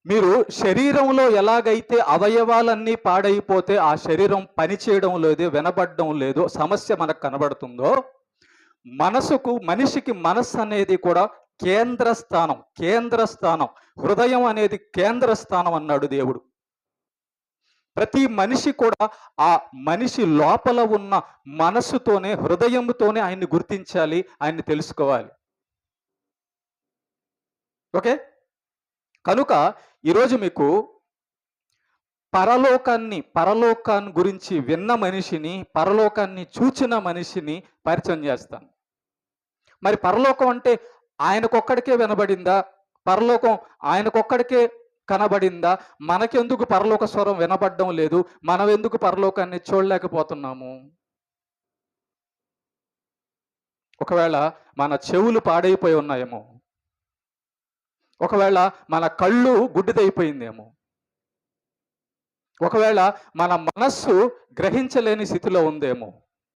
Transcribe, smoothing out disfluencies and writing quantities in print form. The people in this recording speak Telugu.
మీరు శరీరంలో ఎలాగైతే అవయవాలన్నీ పాడైపోతే ఆ శరీరం పనిచేయడం లేదు, వినబడడం లేదు, సమస్య మనకు కనబడుతుందో, మనిషికి మనస్సు అనేది కూడా కేంద్ర స్థానం. హృదయం అనేది కేంద్ర స్థానం అన్నాడు దేవుడు. ప్రతి మనిషి కూడా ఆ మనిషి లోపల ఉన్న మనస్సుతోనే, హృదయంతోనే ఆయన్ని గుర్తించాలి, ఆయన్ని తెలుసుకోవాలి. ఓకే? కనుక ఈరోజు మీకు పరలోకాన్ని గురించి విన్న మనిషిని, పరలోకాన్ని చూచిన మనిషిని పరిచయం చేస్తాను. మరి పరలోకం అంటే ఆయనకొక్కడికే వినబడిందా? పరలోకం ఆయనకొక్కడికే కనబడిందా? మనకెందుకు పరలోక స్వరం వినబడడం లేదు? మనం ఎందుకు పరలోకాన్ని చూడలేకపోతున్నాము? ఒకవేళ మన చెవులు పాడైపోయి ఉన్నాయేమో. ఒకవేళ మన కళ్ళు గుడ్డిదైపోయిందేమో. ఒకవేళ మన మనస్సు గ్రహించలేని స్థితిలో ఉందేమో.